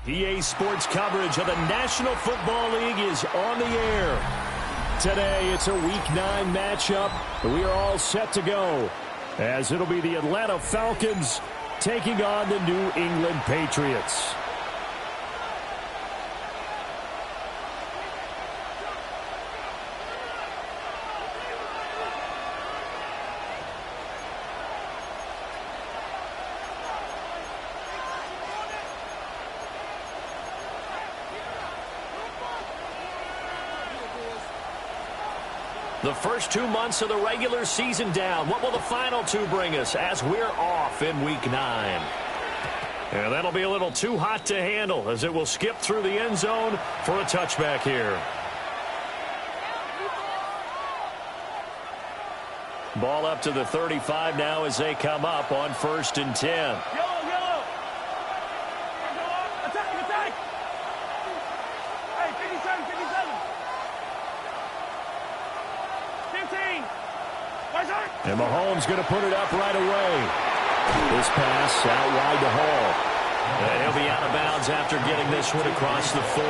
EA Sports coverage of the National Football League is on the air. Today, it's a Week 9 matchup. We are all set to go, as it'll be the Atlanta Falcons taking on the New England Patriots. The first 2 months of the regular season down. What will the final 2 bring us as we're off in Week 9? And that'll be a little too hot to handle as it will skip through the end zone for a touchback here. Ball up to the 35 now as they come up on 1st and 10. And Mahomes going to put it up right away. This pass out wide to Hall. And he'll be out of bounds after getting this one across the 40.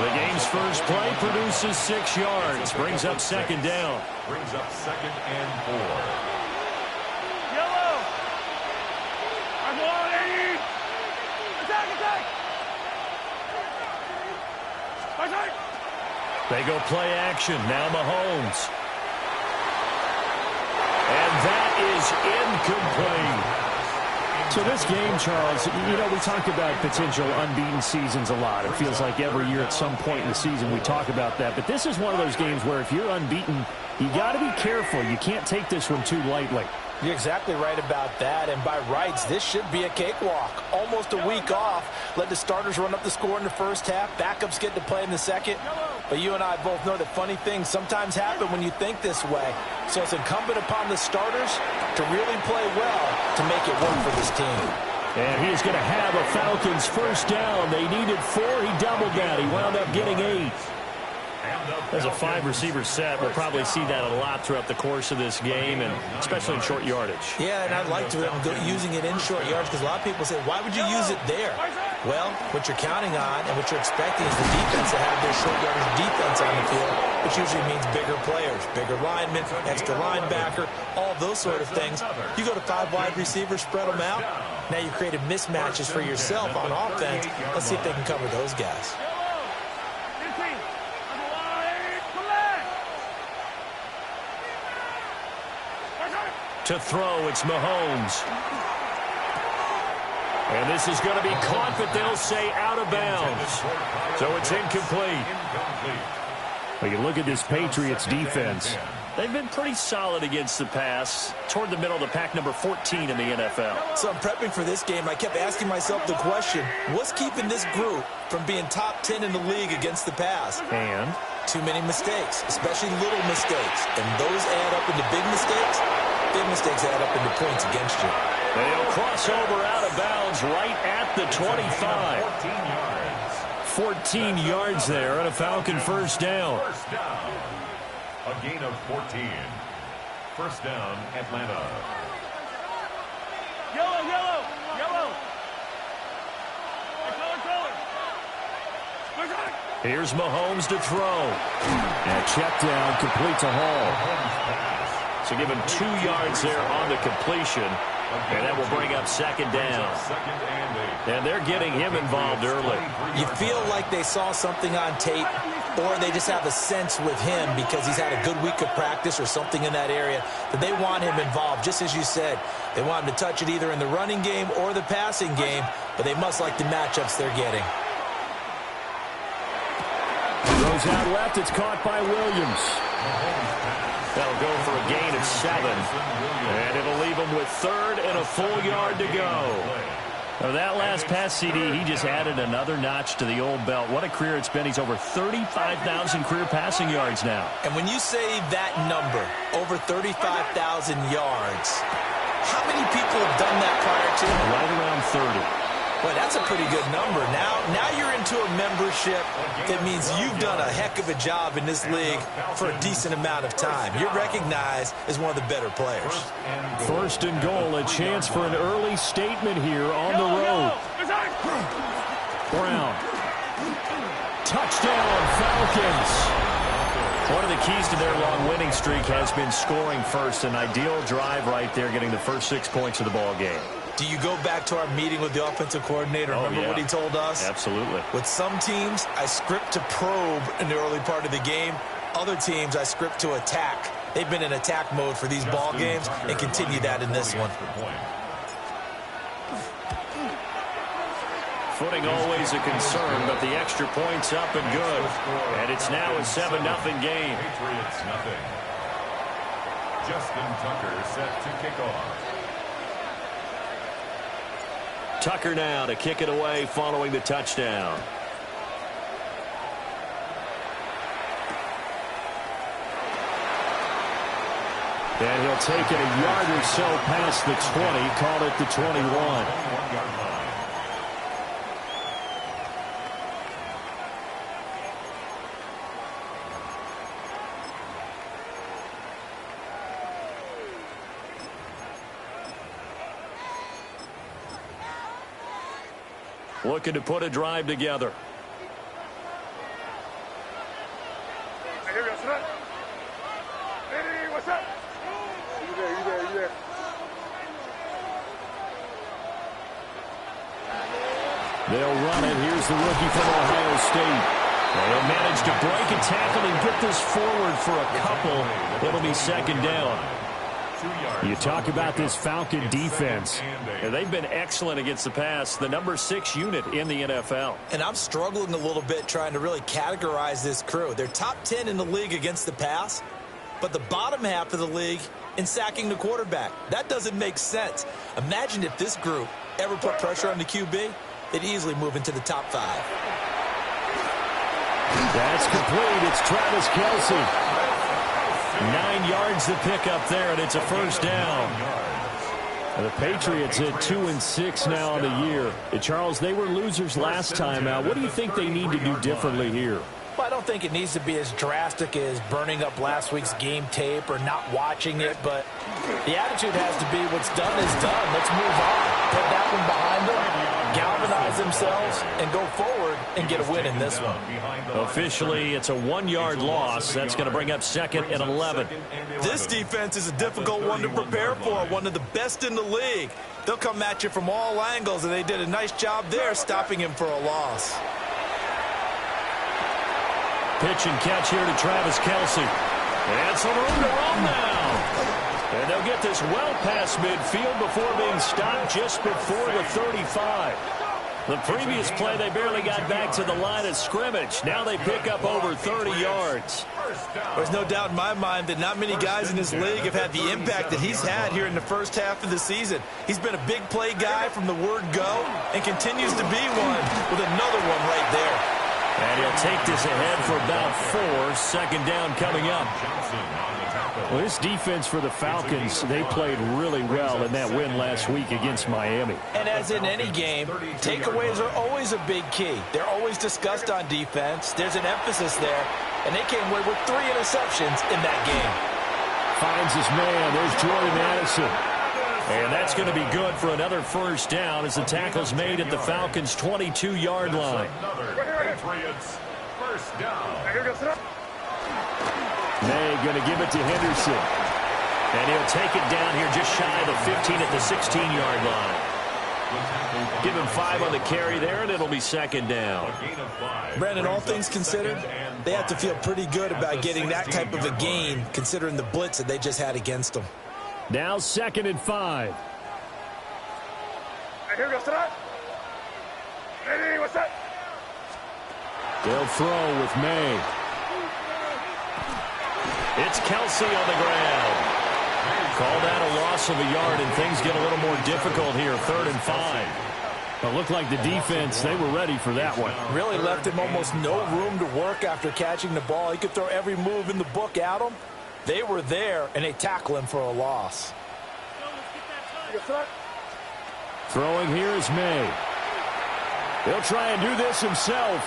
The game's first play produces 6 yards. Brings up 2nd down. Brings up 2nd and 4. Yellow. I'm on, Eddie. Attack. They go play action. Now Mahomes. And that is incomplete. So this game, Charles, you know, we talk about potential unbeaten seasons a lot. It feels like every year at some point in the season we talk about that. But this is one of those games where if you're unbeaten, you got to be careful. You can't take this one too lightly. You're exactly right about that, and by rights, this should be a cakewalk. Almost a week off. Let the starters run up the score in the first half. Backups get to play in the second. But you and I both know that funny things sometimes happen when you think this way. So it's incumbent upon the starters to really play well to make it work for this team. And he's going to have a Falcons first down. They needed 4. He doubled that. He wound up getting 8. As a 5-receiver set, we'll probably see that a lot throughout the course of this game, and especially in short yardage. Yeah, and I'd like to go using it in short yards because a lot of people say, why would you use it there? Well, what you're counting on and what you're expecting is the defense to have their short yardage defense on the field, which usually means bigger players, bigger linemen, extra linebacker, all those sort of things. You go to 5 wide receivers, spread them out. Now you created mismatches for yourself on offense. Let's see if they can cover those guys. To throw, it's Mahomes. And this is going to be caught, but they'll say out of bounds. So it's incomplete. Well, you look at this Patriots defense. They've been pretty solid against the pass, toward the middle of the pack, number 14 in the NFL. So I'm prepping for this game. I kept asking myself the question, what's keeping this group from being top 10 in the league against the pass? And? Too many mistakes, especially little mistakes. And those add up into big mistakes. Big mistakes add up into points against you. They'll cross over out of bounds right at the 25. 14 yards there on a Falcon first down. A gain of 14. First down, Atlanta. Yellow. Here's Mahomes to throw. And check down, complete to Hall. So give him 2 yards there on the completion. And that will bring up second down. And they're getting him involved early. You feel like they saw something on tape, or they just have a sense with him because he's had a good week of practice or something in that area that they want him involved. Just as you said, they want him to touch it either in the running game or the passing game, but they must like the matchups they're getting. Goes out left. It's caught by Williams. That'll go for a gain of 7. And it'll leave him with 3rd and a full yard to go. Now that last pass CD, he just added another notch to the old belt. What a career it's been. He's over 35,000 career passing yards now. And when you say that number, over 35,000 yards, how many people have done that prior to him? Right around 30. Boy, that's a pretty good number. Now you're into a membership that means you've done a heck of a job in this league for a decent amount of time. You're recognized as one of the better players. First and goal, a chance for an early statement here on the road. Brown. Touchdown, Falcons. One of the keys to their long winning streak has been scoring first. An ideal drive right there, getting the first 6 points of the ball game. Do you go back to our meeting with the offensive coordinator? Remember what he told us? Absolutely. With some teams, I script to probe in the early part of the game. Other teams, I script to attack. They've been in attack mode for these ball games and continue that in this one. Footing always a concern, but the extra point's up and good. And it's now a 7-0 game. Patriots nothing. Justin Tucker set to kick off. Tucker now to kick it away following the touchdown. And he'll take it a yard or so past the 20, call it the 21. Looking to put a drive together. Hey, what's up? You there. They'll run it. Here's the rookie from Ohio State. They'll manage to break a tackle and get this forward for a couple. It'll be second down. You talk about this Falcon defense. And they've been excellent against the pass, the number 6 unit in the NFL. And I'm struggling a little bit trying to really categorize this crew. They're top 10 in the league against the pass, but the bottom half of the league in sacking the quarterback. That doesn't make sense. Imagine if this group ever put pressure on the QB, they'd easily move into the top 5. That's complete. It's Travis Kelce. 9 yards to pick up there, and it's a first down. The Patriots at 2-6 now on the year. Charles, they were losers last time out. What do you think they need to do differently here? Well, I don't think it needs to be as drastic as burning up last week's game tape or not watching it, but the attitude has to be what's done is done. Let's move on. Put that one behind them, galvanize themselves, and go forward and get a win in this one. Officially, it's a 1-yard loss. That's going to bring up second and 11. This defense is a difficult one to prepare for, one of the best in the league. They'll come at you from all angles, and they did a nice job there stopping him for a loss. Pitch and catch here to Travis Kelce. And some room to run now. And they'll get this well past midfield before being stopped just before the 35. The previous play, they barely got back to the line of scrimmage. Now they pick up over 30 yards. There's no doubt in my mind that not many guys in this league have had the impact that he's had here in the first half of the season. He's been a big play guy from the word go and continues to be one with another one right there. And he'll take this ahead for about 4. Second down coming up. Well, this defense for the Falcons, they played really well in that win last week against Miami. And as in any game, takeaways are always a big key. They're always discussed on defense. There's an emphasis there. And they came away with 3 interceptions in that game. Finds his man. There's Jordan Addison. And that's going to be good for another first down as the tackle's made at the Falcons' 22-yard line. First down. May going to give it to Henderson. And he'll take it down here just shy of the 15 at the 16-yard line. Give him 5 on the carry there, and it'll be second down. Brandon, all things considered, they have to feel pretty good about getting that type of a gain, considering the blitz that they just had against them. Now 2nd and 5. They'll throw with May. It's Kelsey on the ground. Call that a loss of a yard, and things get a little more difficult here. 3rd and 5. It looked like the defense, they were ready for that one. Really left him almost no room to work after catching the ball. He could throw every move in the book at him. They were there, and they tackle him for a loss. Throwing here is May. He'll try and do this himself.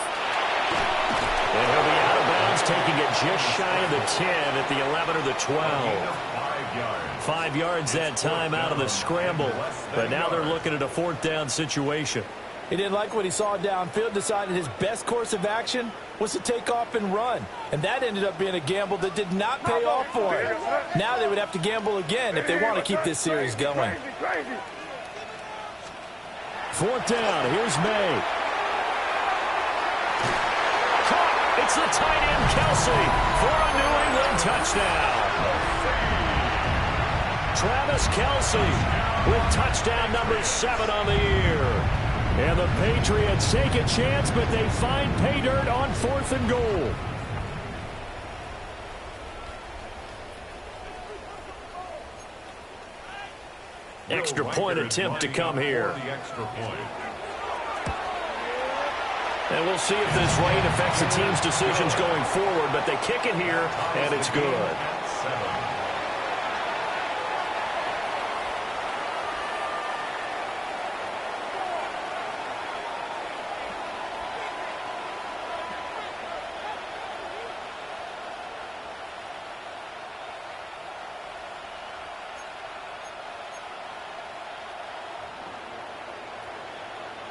And he'll be out of bounds, taking it just shy of the 10 at the 11 or the 12. 5 yards that time out of the scramble. But now they're looking at a 4th down situation. He didn't like what he saw downfield, decided his best course of action was to take off and run. And that ended up being a gamble that did not pay off for him. Now they would have to gamble again if they want to keep this series going. 4th down, here's May. It's the tight end, Kelsey, for a New England touchdown. Travis Kelsey with touchdown number 7 on the year. And the Patriots take a chance, but they find pay dirt on 4th and goal. Extra point attempt to come here. And we'll see if this rain affects the team's decisions going forward, but they kick it here, and it's good.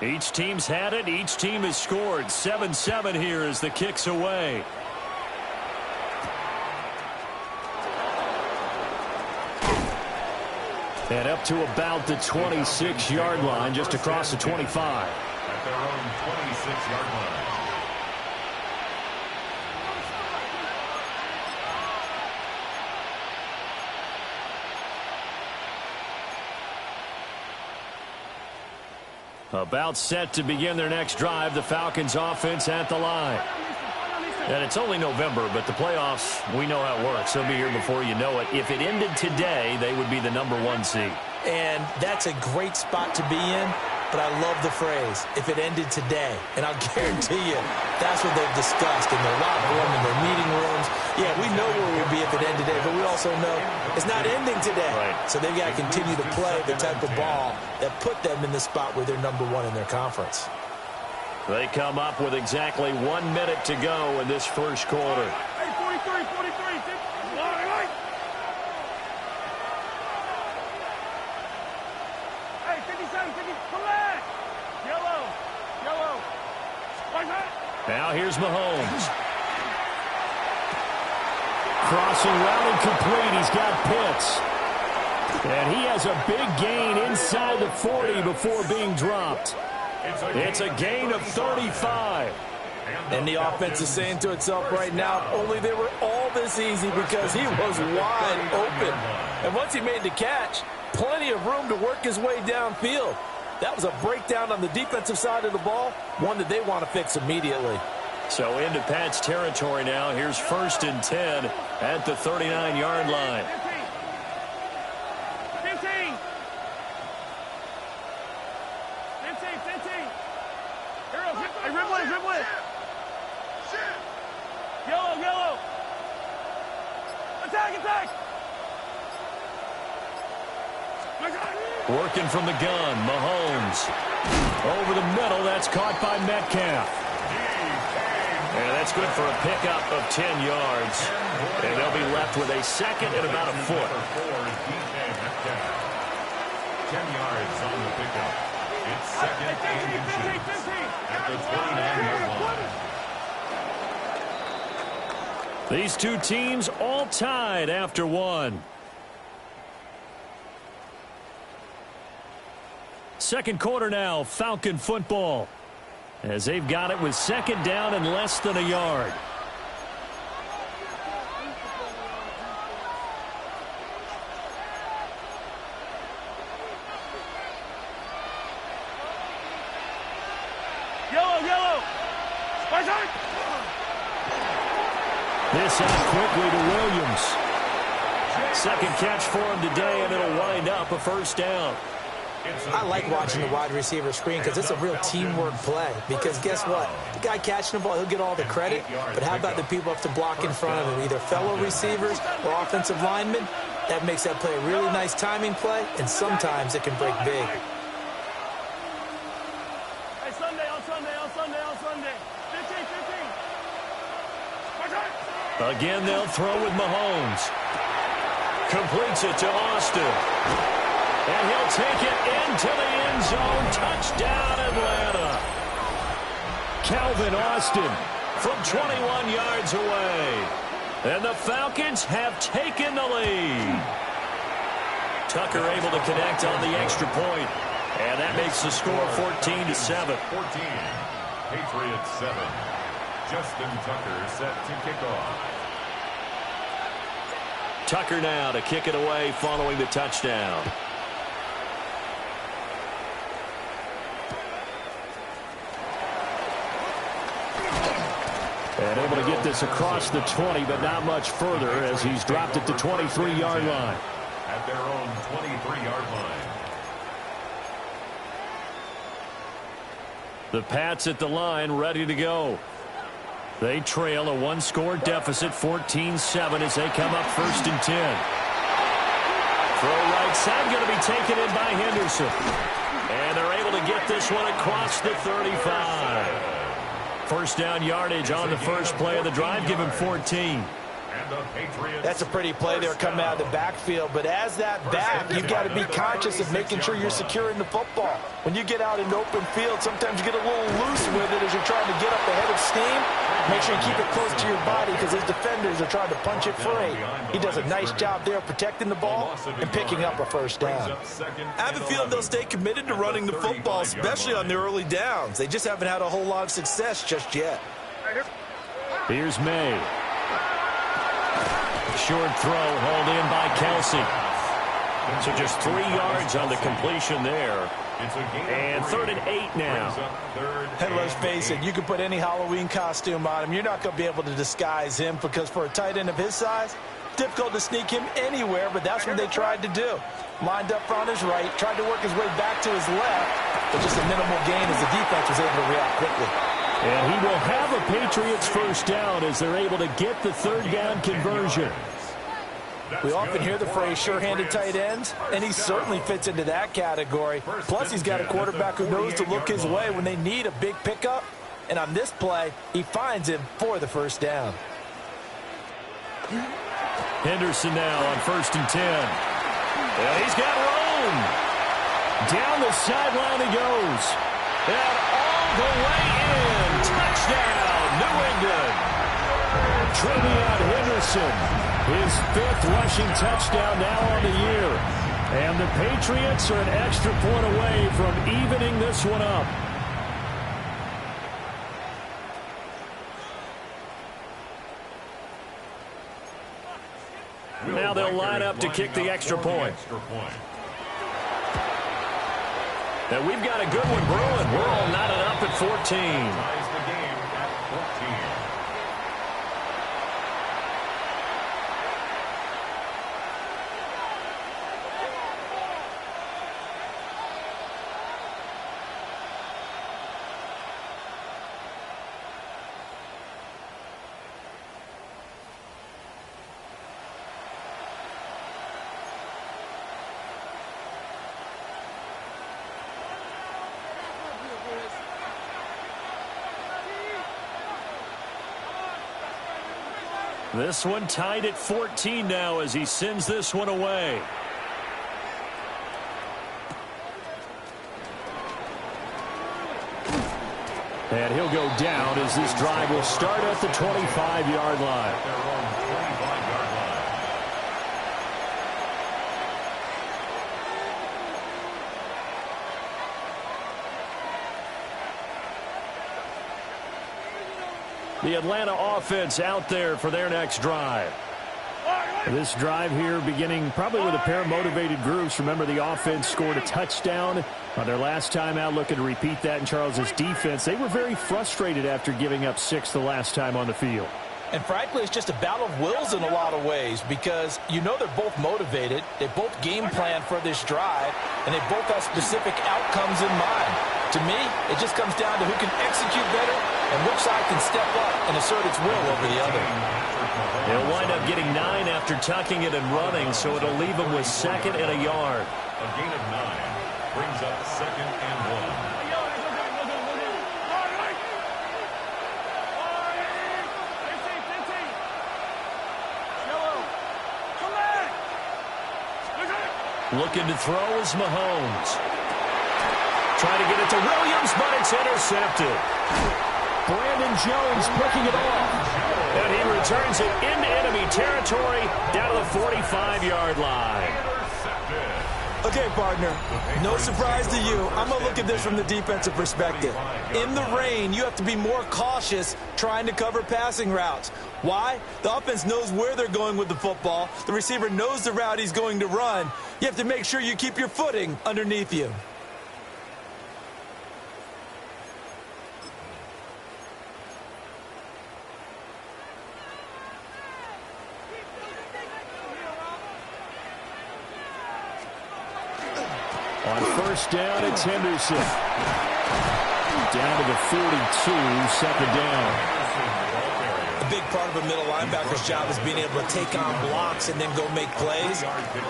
Each team's had it. Each team has scored. 7-7 here as the kick's away. And up to about the 26-yard line, just across the 25. At their own 26-yard line. About set to begin their next drive, the Falcons offense at the line. And it's only November, but the playoffs, we know how it works. They'll be here before you know it. If it ended today, they would be the number 1 seed. And that's a great spot to be in, but I love the phrase, if it ended today. And I'll guarantee you, that's what they've discussed in their locker room, in their meeting rooms. Yeah, we know where we'd be if it ended today, but we also know it's not ending today. Right. So they've got to continue to play the type of ball that put them in the spot where they're number 1 in their conference. They come up with exactly 1 minute to go in this first quarter. Hey, 43. Hey, 57, 50, come back. Yellow. Now here's Mahomes. Crossing route incomplete. He's got Pitts. And he has a big gain inside the 40 before being dropped. It's a gain of 35. And the offense is saying to itself right now, only they were all this easy because he was wide open. And once he made the catch, plenty of room to work his way downfield. That was a breakdown on the defensive side of the ball, one that they want to fix immediately. So into Pat's territory now. Here's 1st and 10 at the 39-yard line. 15. Hey, dribble it. Yellow. Attack. Working from the gun, Mahomes. Over the middle, that's caught by Metcalf. And that's good for a pickup of 10 yards. And they'll be left with a second and about a foot. 10 yards on the pickup. It's second and inches at the 29-yard line. These two teams all tied after one. Second quarter now, Falcon football, as they've got it with second down and less than a yard. Yellow. This out quickly to Williams. Second catch for him today, and it'll wind up a first down. I like watching the wide receiver screen because it's a real teamwork play. Because guess what? The guy catching the ball, he'll get all the credit. But how about the people have to block in front of him, either fellow receivers or offensive linemen? That makes that play a really nice timing play, and sometimes it can break big. Hey, Sunday. 15. Again, they'll throw with Mahomes. Completes it to Austin. And he'll take it into the end zone. Touchdown, Atlanta. Calvin Austin from 21 yards away. And the Falcons have taken the lead. Tucker able to connect on the extra point. And that makes the score 14-7. 14. Patriots 7. Justin Tucker set to kick off. Tucker now to kick it away following the touchdown. And able to get this across the 20, but not much further as he's dropped it to 23-yard line. At their own 23-yard line. The Pats at the line ready to go. They trail a one-score deficit, 14-7, as they come up 1st and 10. Throw right side going to be taken in by Henderson. And they're able to get this one across the 35. First down yardage on the first play of the drive, give him 14. That's a pretty play there coming out of the backfield, but as that back, you've got to be conscious of making sure you're securing the football. When you get out in open field, sometimes you get a little loose with it as you're trying to get up ahead of steam. Make sure you keep it close to your body because his defenders are trying to punch it free. He does a nice job there protecting the ball and picking up a first down. I have a feeling they'll stay committed to running the football, especially on their early downs. They just haven't had a whole lot of success just yet. Here's May. Short throw hauled in by Kelsey. So just 3 yards on the completion there. And 3rd and 8 now. And let's face it, you can put any Halloween costume on him. You're not going to be able to disguise him because for a tight end of his size, difficult to sneak him anywhere, but that's what they tried to do. Lined up on his right, tried to work his way back to his left, but just a minimal gain as the defense was able to react quickly. And he will have a Patriots first down as they're able to get the 3rd down conversion. We often hear the phrase sure-handed tight ends, and he certainly fits into that category. Plus, he's got a quarterback who knows to look his way when they need a big pickup. And on this play, he finds him for the first down. Henderson now on 1st and 10. And he's got room. Down the sideline he goes. And all the way in. Touchdown, New England. Trevion Henderson. His 5th rushing touchdown now on the year. And the Patriots are an extra point away from evening this one up. Now they'll line up to kick the extra point. And we've got a good one brewing. We're all knotted up at 14. This one tied at 14 now as he sends this one away. And he'll go down as this drive will start at the 25-yard line. The Atlanta offense out there for their next drive. This drive here beginning probably with a pair of motivated groups. Remember, the offense scored a touchdown on their last time out, looking to repeat that in Charles's defense. They were very frustrated after giving up 6 the last time on the field. And frankly, it's just a battle of wills in a lot of ways because you know they're both motivated. They both game plan for this drive, and they both have specific outcomes in mind. To me, it just comes down to who can execute better and which side can step up and assert its will over the other. They'll wind up getting 9 after tucking it and running, so it'll leave them with 2nd and a yard. A gain of 9 brings up 2nd and 1. Looking to throw is Mahomes. Trying to get it to Williams, but it's intercepted. Brandon Jones picking it off. And he returns it into enemy territory down to the 45-yard line. Okay, partner, no surprise to you. I'm going to look at this from the defensive perspective. In the rain, you have to be more cautious trying to cover passing routes. Why? The offense knows where they're going with the football. The receiver knows the route he's going to run. You have to make sure you keep your footing underneath you. On first down, it's Henderson. Down to the 42, 2nd down. A big part of a middle linebacker's job is being able to take on blocks and then go make plays.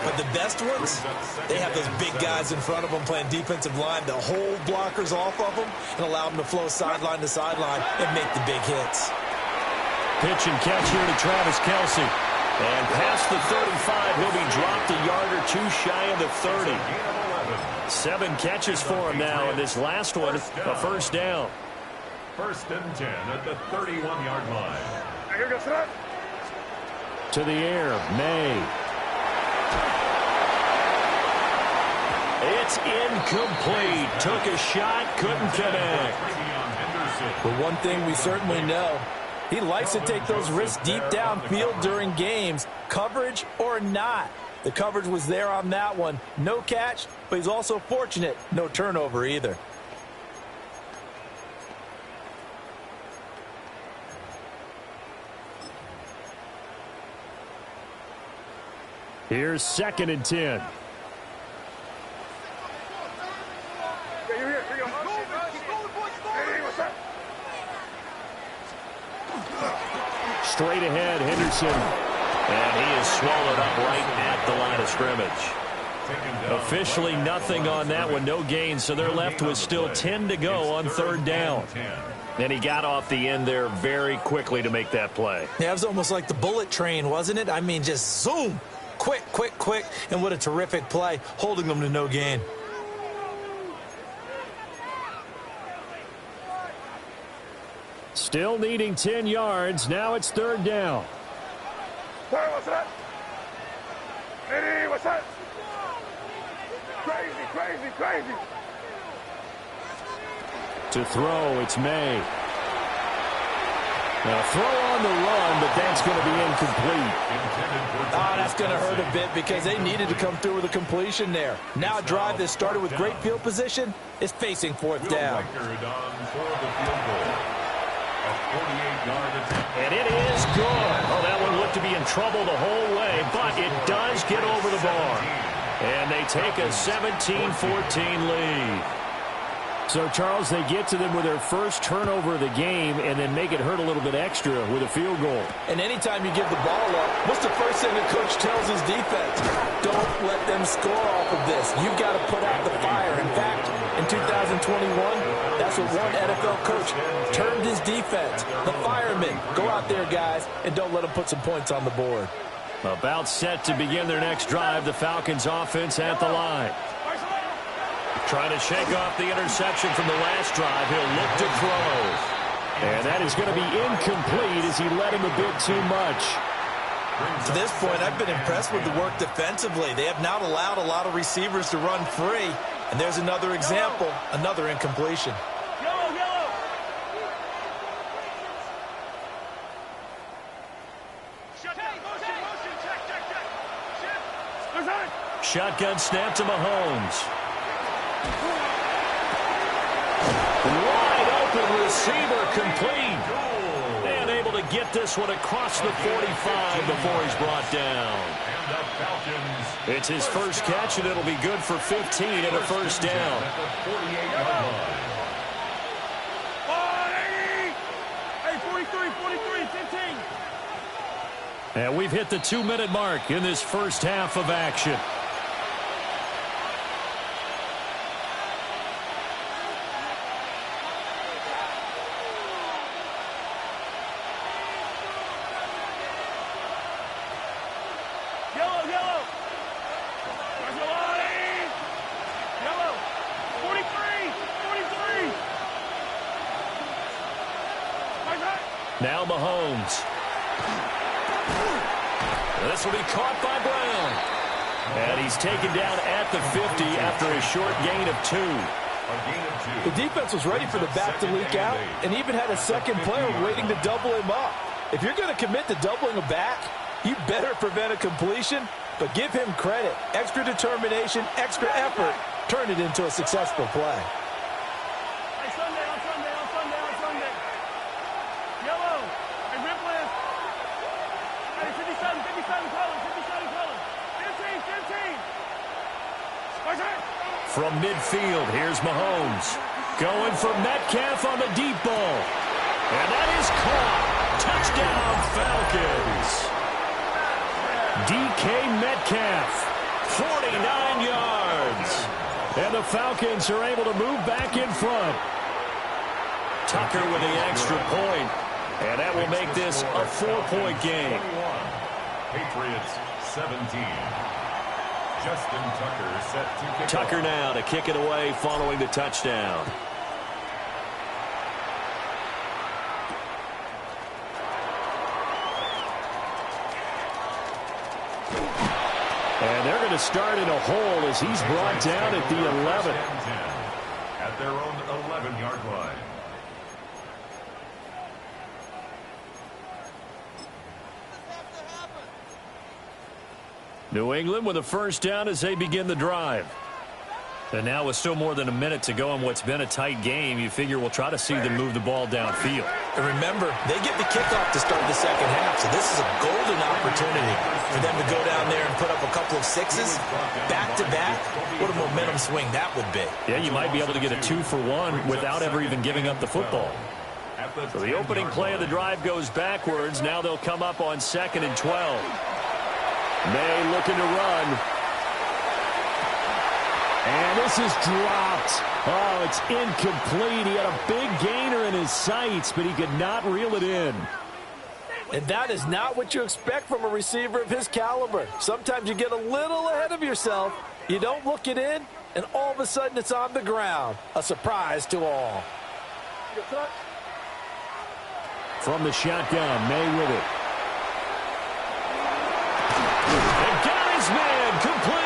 But the best ones, they have those big guys in front of them playing defensive line that hold blockers off of them and allow them to flow sideline to sideline and make the big hits. Pitch and catch here to Travis Kelce. And past the 35, he'll be dropped a yard or 2 shy of the 30. 7 catches for him now, and this last one, a first down. 1st and 10 at the 31-yard line. To the air, May. It's incomplete. Took a shot, couldn't connect. But one thing we certainly know, he likes to take those risks deep downfield during games, coverage or not. The coverage was there on that one. No catch, but he's also fortunate. No turnover either. Here's 2nd and 10. Straight ahead, Henderson. And he is swallowed up right at the line of scrimmage. Officially nothing on that one, no gain, so they're left with still 10 to go on 3rd down. And he got off the end there very quickly to make that play. Yeah, it was almost like the bullet train, wasn't it? I mean, just zoom. Quick, quick, quick. And what a terrific play, holding them to no gain. Still needing 10 yards. Now it's 3rd down. What's that? Eddie, what's that? Crazy, crazy, crazy. To throw, it's May. Now throw on the run, but that's going to be incomplete. Oh, that's going to hurt a bit because they needed to come through with a completion there. Now a drive that started with great field position is facing 4th down. And it is good. Oh, that one looked to be in trouble the whole way, but it does get over the bar. And they take a 17-14 lead. So, Charles, they get to them with their first turnover of the game and then make it hurt a little bit extra with a field goal. And anytime you give the ball up, what's the first thing the coach tells his defense? Don't let them score off of this. You've got to put out the fire. In fact, in 2021, that's what one NFL coach termed his defense. The firemen. Go out there, guys, and don't let them put some points on the board. About set to begin their next drive, the Falcons offense at the line. Trying to shake off the interception from the last drive. He'll look to throw. And that is going to be incomplete as he led him a bit too much. To this point, I've been impressed with the work defensively. They have not allowed a lot of receivers to run free. And there's another example, another incompletion. Yellow, yellow. Motion, check. Shotgun snap to Mahomes. Wide open receiver complete. And able to get this one across the 45 before he's brought down. It's his first catch, and it'll be good for 15 and a first down. Hey, 43, 15. And we've hit the 2-minute mark in this first half of action. Yellow. Yellow. 43. Now Mahomes. This will be caught by Brown. And he's taken down at the 50 after a short gain of 2. The defense was ready for the back to leak out and even had a second player waiting to double him up. If you're going to commit to doubling a back, you better prevent a completion, but give him credit. Extra determination, extra effort, turn it into a successful play. Hey, Sunday. Yellow. Hey, Ripley. Hey, 57 color. 15. From midfield, here's Mahomes. Going for Metcalf on the deep ball. And that is caught. Touchdown, Falcons. DK Metcalf, 49 yards. And the Falcons are able to move back in front. Tucker with the extra point. And that will make this a 4-point game. Patriots 17. Justin Tucker set to kick Tucker off. now to kick it away following the touchdown. And they're going to start in a hole as he's brought down at the 11. At their own 11-yard line. New England with a first down as they begin the drive. And now with still more than a minute to go in what's been a tight game, you figure we'll try to see them move the ball downfield. And remember, they get the kickoff to start the second half, so this is a golden opportunity for them to go down there and put up a couple of sixes back-to-back. What a momentum swing that would be. Yeah, you might be able to get a 2-for-1 without ever even giving up the football. So the opening play of the drive goes backwards. Now they'll come up on 2nd and 12. May looking to run. And this is dropped. Oh, it's incomplete. He had a big gainer in his sights, but he could not reel it in. And that is not what you expect from a receiver of his caliber. Sometimes you get a little ahead of yourself. You don't look it in, and all of a sudden it's on the ground. A surprise to all. From the shotgun, May with it. And got his man complete.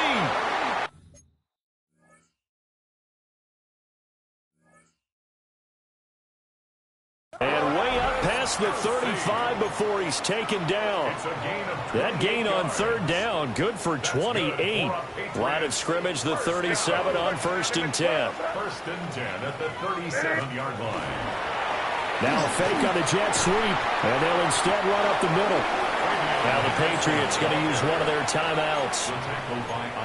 And way up past the 35 before he's taken down. That gain on 3rd down, good for 28. Line of scrimmage, the 37 on 1st and 10. 1st and 10 at the 37-yard line. Now a fake on a jet sweep, and they'll instead run up the middle. Now the Patriots going to use one of their timeouts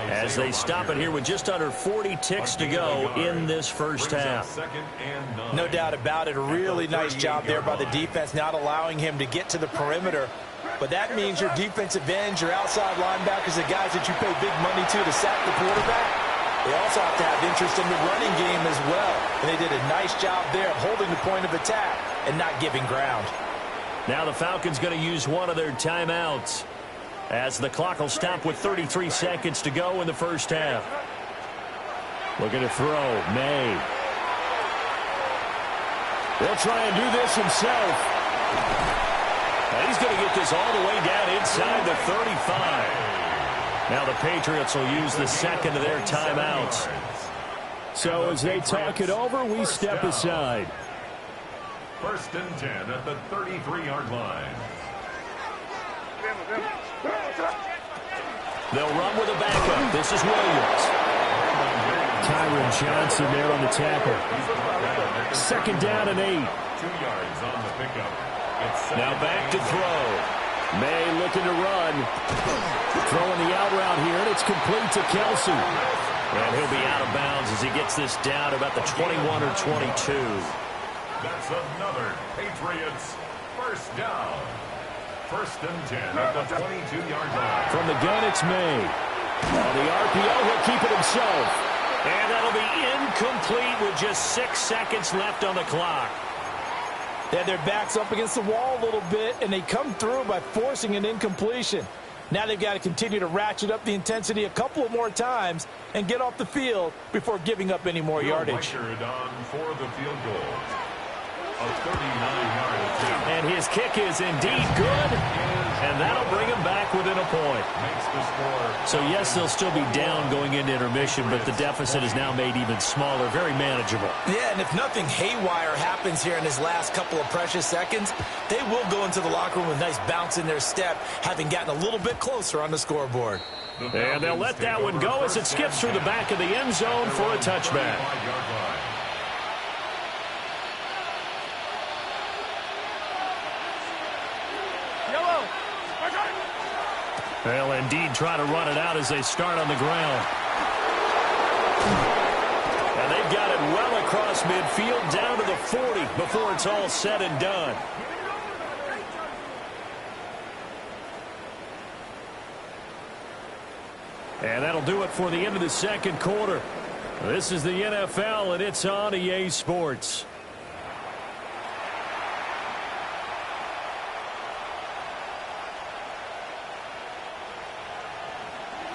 as they stop it here with just under 40 ticks to go in this first half. No doubt about it. A really nice job there by the defense, not allowing him to get to the perimeter. But that means your defensive ends, your outside linebackers, the guys that you pay big money to sack the quarterback, they also have to have interest in the running game as well. And they did a nice job there of holding the point of attack and not giving ground. Now the Falcons going to use one of their timeouts as the clock will stop with 33 seconds to go in the first half. Looking to throw. May. He'll try and do this himself. And he's going to get this all the way down inside the 35. Now the Patriots will use the second of their timeouts. So as they talk it over, we step aside. 1st and 10 at the 33-yard line. They'll run with a backup. This is Williams. Tyron Johnson there on the tackle. 2nd down and 8. 2 yards on the pickup. Now back to throw. May looking to run. Throwing the out route here, and it's complete to Kelsey. And he'll be out of bounds as he gets this down about the 21 or 22. That's another Patriots 1st down. 1st and 10 at the 22-yard line. From the gun, it's May. On the RPO, he'll keep it himself. And that'll be incomplete with just 6 seconds left on the clock. They had their backs up against the wall a little bit, and they come through by forcing an incompletion. Now they've got to continue to ratchet up the intensity a couple of more times and get off the field before giving up any more yardage. On for the field goal. A 39-yard attempt. And his kick is indeed good, and that'll bring him back within a point. Makes the score. So, yes, they'll still be down going into intermission, but the deficit is now made even smaller, very manageable. Yeah, and if nothing haywire happens here in his last couple of precious seconds, they will go into the locker room with a nice bounce in their step, having gotten a little bit closer on the scoreboard. And they'll let that one go as it skips through the back of the end zone for a touchback. They'll indeed try to run it out as they start on the ground. And they've got it well across midfield down to the 40 before it's all said and done. And that'll do it for the end of the second quarter. This is the NFL, and it's on EA Sports.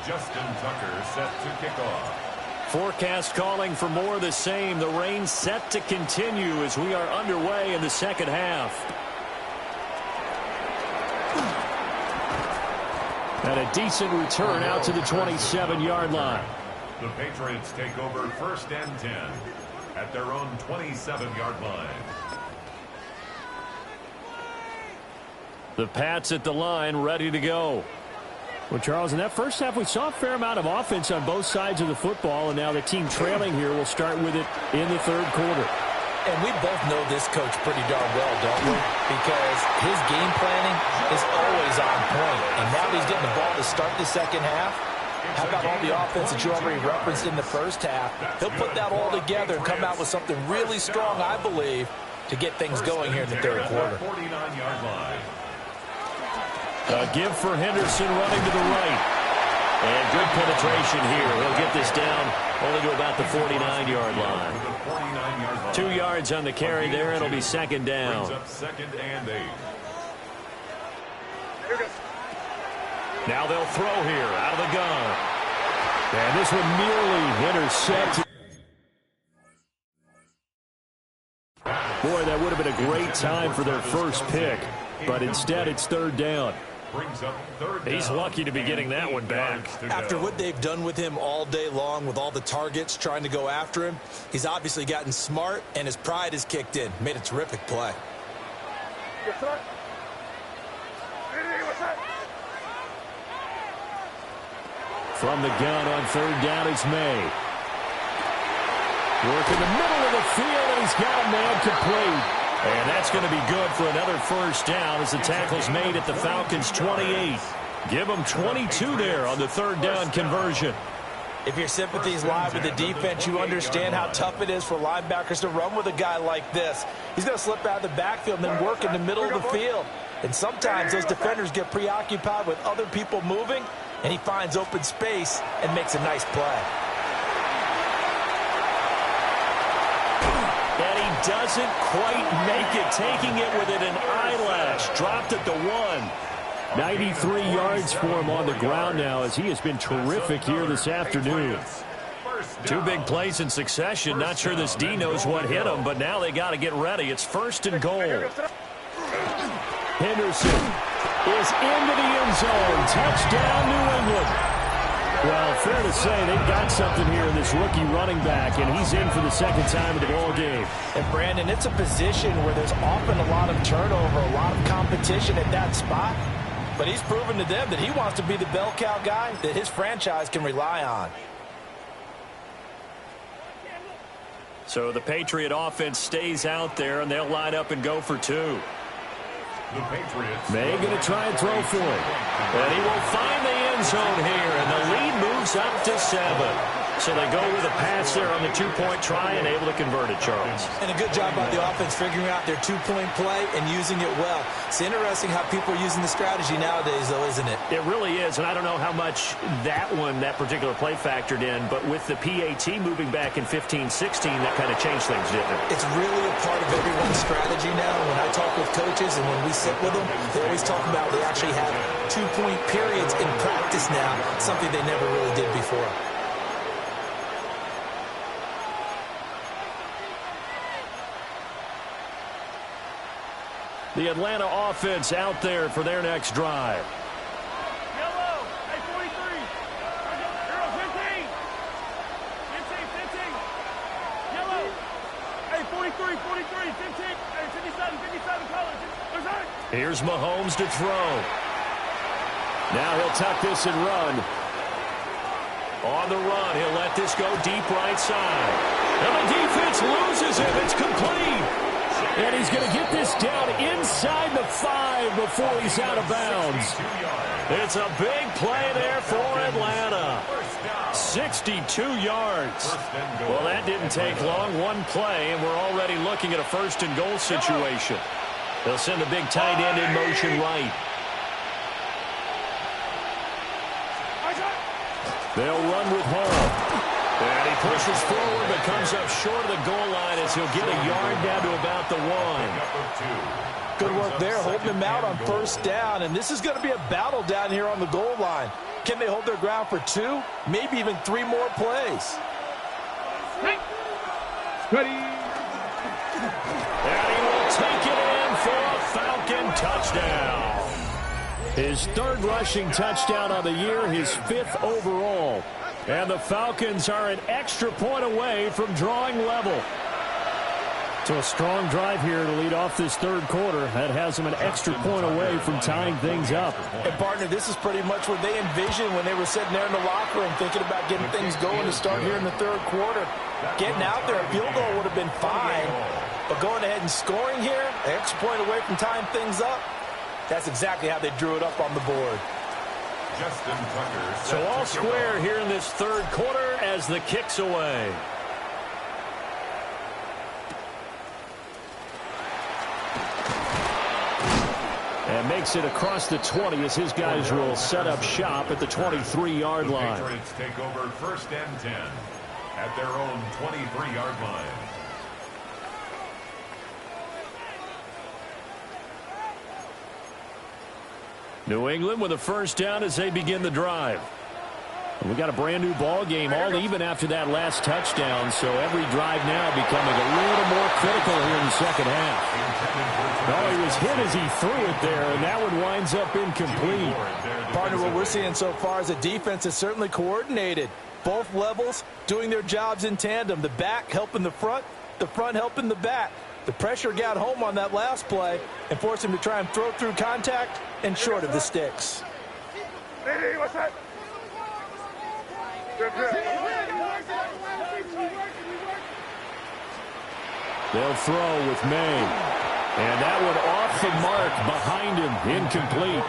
Justin Tucker set to kick off. Forecast calling for more of the same. The rain set to continue as we are underway in the second half. And a decent return out to the 27-yard line. The Patriots take over 1st and 10 at their own 27-yard line. The Pats at the line, ready to go. Well, Charles, in that first half, we saw a fair amount of offense on both sides of the football, and now the team trailing here will start with it in the third quarter. And we both know this coach pretty darn well, don't we? Because his game planning is always on point. And now he's getting the ball to start the second half. How about all the offense that you already referenced in the first half? He'll put that all together and come out with something really strong, I believe, to get things going here in the third quarter. 49-yard line. A give for Henderson running to the right. And good penetration here. He'll get this down only to about the 49-yard line. 2 yards on the carry there. It'll be 2nd down. Brings up 2nd and 8. Now they'll throw here out of the gun. And this one nearly intercepted. Boy, that would have been a great time for their first pick. But instead, it's 3rd down. Brings up 3rd down. He's lucky to be getting that one back. After what they've done with him all day long with all the targets trying to go after him, he's obviously gotten smart, and his pride has kicked in. Made a terrific play. From the gun on 3rd down, it's May. Work in the middle of the field, and he's got a man complete. And that's going to be good for another 1st down as the tackle's made at the Falcons' 28. Give them 22 there on the 3rd down conversion. If your sympathies lie with the defense, you understand how tough it is for linebackers to run with a guy like this. He's going to slip out of the backfield and then work in the middle of the field. And sometimes those defenders get preoccupied with other people moving, and he finds open space and makes a nice play. And he doesn't quite make it, taking it within an eyelash. Dropped at the 1. 93 yards for him on the ground now as he has been terrific here this afternoon. 1st Two big plays in succession. Not sure this D knows what hit him, but now they got to get ready. It's 1st and goal. Henderson is into the end zone. Touchdown, New England. Well, fair to say they've got something here in this rookie running back, and he's in for the 2nd time in the ball game. And, Brandon, it's a position where there's often a lot of turnover, a lot of competition at that spot. But he's proven to them that he wants to be the bell cow guy that his franchise can rely on. So the Patriot offense stays out there, and they'll line up and go for 2. The Patriots. May going to try and throw for it. And he will find the end zone here, and the lead moves up to 7. So they go with a pass there on the 2-point try and able to convert it, Charles. And a good job by the offense figuring out their 2-point play and using it well. It's interesting how people are using the strategy nowadays, though, isn't it? It really is, and I don't know how much that particular play factored in, but with the PAT moving back in 15-16, that kind of changed things, didn't it? It's really a part of everyone's strategy now. When I talk with coaches and when we sit with them, they always talk about they actually have 2-point periods in practice now, something they never really did before. The Atlanta offense out there for their next drive. Yellow. Hey, 43. Hero, 15. 15. Yellow. Hey, 43, 15. Hey, 57, colors. Here's Mahomes to throw. Now he'll tuck this and run. On the run, he'll let this go deep right side. And the defense loses him. It's complete. And he's going to get this down inside the 5 before he's out of bounds. It's a big play there for Atlanta. 62 yards. Well, that didn't take long. One play, and we're already looking at a 1st and goal situation. They'll send a big tight end in motion right. They'll run with Hall. And he pushes forward but comes up short of the goal line as he'll get a yard down to about the 1. Good work there, holding them out on 1st down. And this is going to be a battle down here on the goal line. Can they hold their ground for 2, maybe even 3 more plays? Ready. And he will take it in for a Falcon touchdown. His 3rd rushing touchdown on the year, his 5th overall. And the Falcons are an extra point away from drawing level. So a strong drive here to lead off this 3rd quarter. That has them an extra point away from tying things up. And, partner, this is pretty much what they envisioned when they were sitting there in the locker room thinking about getting things going to start here in the 3rd quarter. Getting out there, a field goal would have been fine. But going ahead and scoring here, an extra point away from tying things up, that's exactly how they drew it up on the board. So all square here in this 3rd quarter as the kick's away. And makes it across the 20 as his guys will set up shop at the 23-yard line. The Patriots take over 1st and 10 at their own 23-yard line. New England with a 1st down as they begin the drive. And we got a brand new ball game, all even after that last touchdown. So every drive now becoming a little more critical here in the 2nd half. Oh, he was hit as he threw it there, and that one winds up incomplete. Partner, what we're seeing so far is a defense is certainly coordinated. Both levels doing their jobs in tandem. The back helping the front helping the back. The pressure got home on that last play and forced him to try and throw through contact and short of the sticks. Hey, what's that? They'll throw with May. And that one off the mark behind him, incomplete.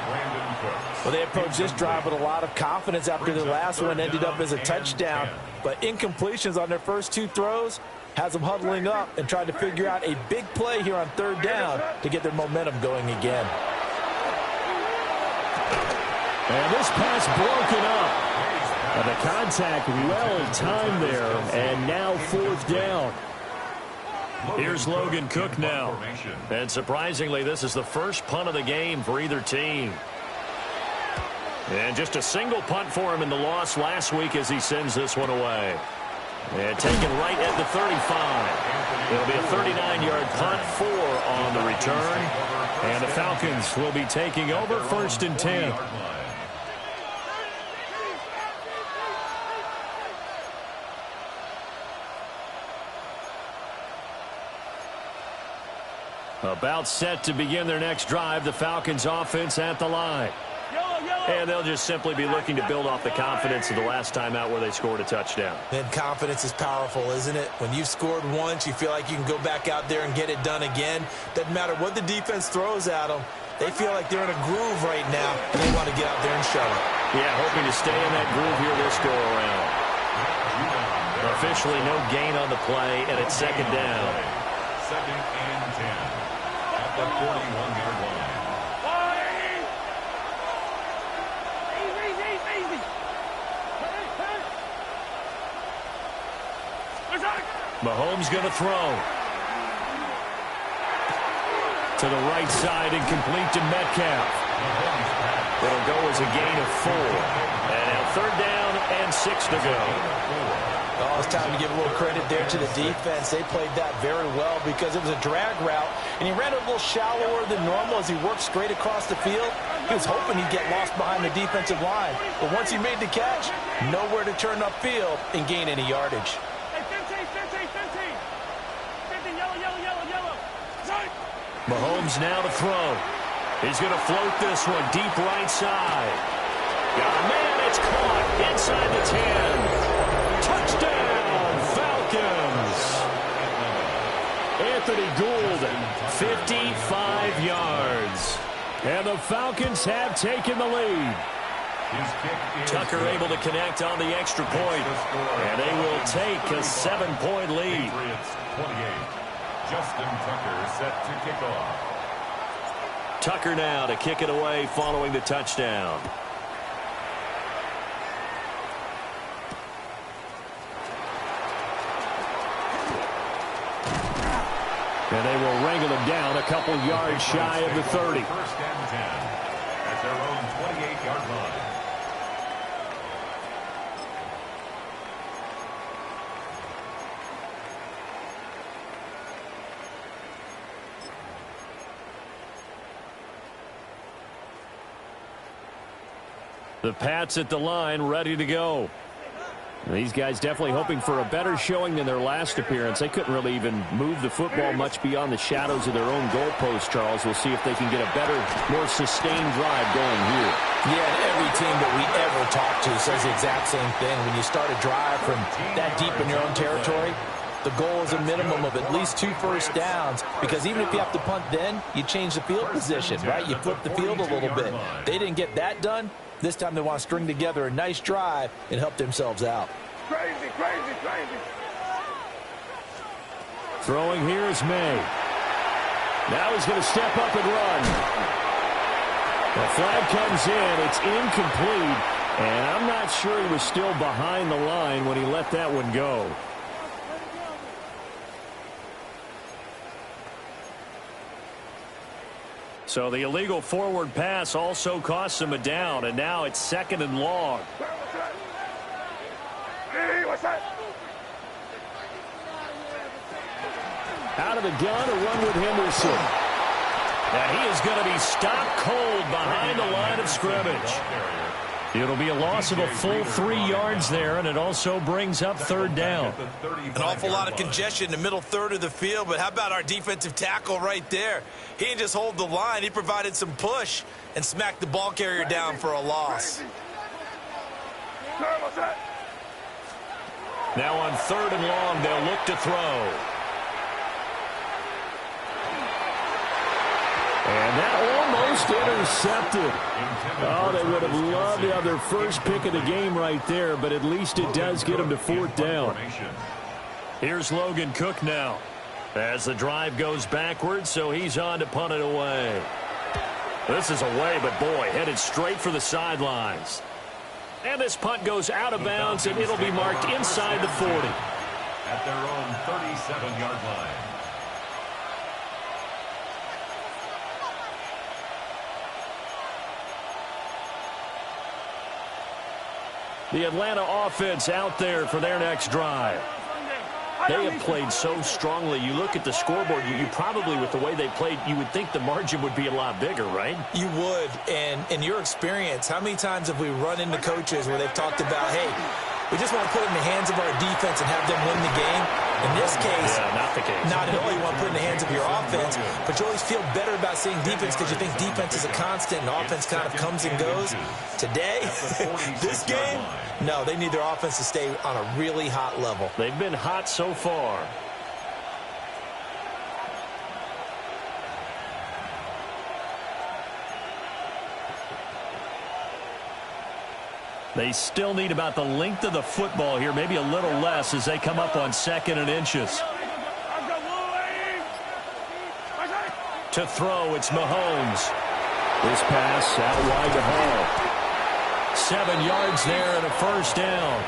Well, they approached this drive with a lot of confidence after the last one ended up as a touchdown. But incompletions on their first 2 throws has them huddling up and trying to figure out a big play here on 3rd down to get their momentum going again. And this pass broken up. And the contact well timed there, and now 4th down. Here's Logan Cook now. And surprisingly, this is the first punt of the game for either team. And just a single punt for him in the loss last week as he sends this one away. And taken right at the 35. It'll be a 39-yard punt, 4 on the return. And the Falcons will be taking over 1st and 10. About set to begin their next drive, the Falcons offense at the line. And they'll just simply be looking to build off the confidence of the last time out where they scored a touchdown. And confidence is powerful, isn't it? When you've scored once, you feel like you can go back out there and get it done again. Doesn't matter what the defense throws at them. They feel like they're in a groove right now, and they want to get out there and show it. Yeah, hoping to stay in that groove here this go-around. Officially no gain on the play, and it's 2nd down. 2nd and 10 at the 41-yard line. Mahomes going to throw. To the right side and complete to Metcalf. It'll go as a gain of 4. And now 3rd down and 6 to go. Oh, it's time to give a little credit there to the defense. They played that very well because it was a drag route, and he ran a little shallower than normal as he worked straight across the field. He was hoping he'd get lost behind the defensive line. But once he made the catch, nowhere to turn upfield and gain any yardage. Mahomes now to throw. He's going to float this one deep right side. Got a man, it's caught inside the 10. Touchdown, Falcons. Anthony Gould, 55 yards. And the Falcons have taken the lead. Tucker able to connect on the extra point. And they will take a 7-point lead. Patriots 28. Justin Tucker set to kick off. Tucker now to kick it away following the touchdown. And they will wrangle him down a couple yards shy of the 30. 1st and 10 at their own 28-yard line. The Pats at the line, ready to go. These guys definitely hoping for a better showing than their last appearance. They couldn't really even move the football much beyond the shadows of their own goalpost, Charles. We'll see if they can get a better, more sustained drive going here. Yeah, and every team that we ever talk to says the exact same thing. When you start a drive from that deep in your own territory, the goal is a minimum of at least 2 first downs, because even if you have to punt then, you change the field position, right? You flip the field a little bit. They didn't get that done. This time they want to string together a nice drive and help themselves out. Crazy. Throwing here is May. Now he's going to step up and run. The flag comes in. It's incomplete. And I'm not sure he was still behind the line when he let that one go. So the illegal forward pass also costs him a down, and now it's 2nd and long. Out of the gun, a run with Henderson. And he is going to be stopped cold behind the line of scrimmage. It'll be a loss of a full 3 yards there, and it also brings up 3rd down. An awful lot of congestion in the middle third of the field, but how about our defensive tackle right there? He didn't just hold the line. He provided some push and smacked the ball carrier down for a loss. Now on 3rd and long, they'll look to throw. And that almost intercepted. Oh, they would have loved to have their first pick of the game right there, but at least it does get them to 4th down. Here's Logan Cook now as the drive goes backwards, so he's on to punt it away. This is away, but boy, headed straight for the sidelines. And this punt goes out of bounds, and it'll be marked inside the 40. At their own 37-yard line. The Atlanta offense out there for their next drive. They have played so strongly. You look at the scoreboard, you probably, with the way they played, you would think the margin would be a lot bigger, right? You would. And in your experience, how many times have we run into coaches where they've talked about, hey, we just want to put it in the hands of our defense and have them win the game? In this case, not the case. Not at all. You want to put it in the hands of your offense, but you always feel better about seeing defense because you think defense is a constant and offense kind of comes and goes. Today, this game, no, they need their offense to stay on a really hot level. They've been hot so far. They still need about the length of the football here, maybe a little less as they come up on 2nd and inches. To throw, it's Mahomes. This pass out wide to Hall. 7 yards there and a first down.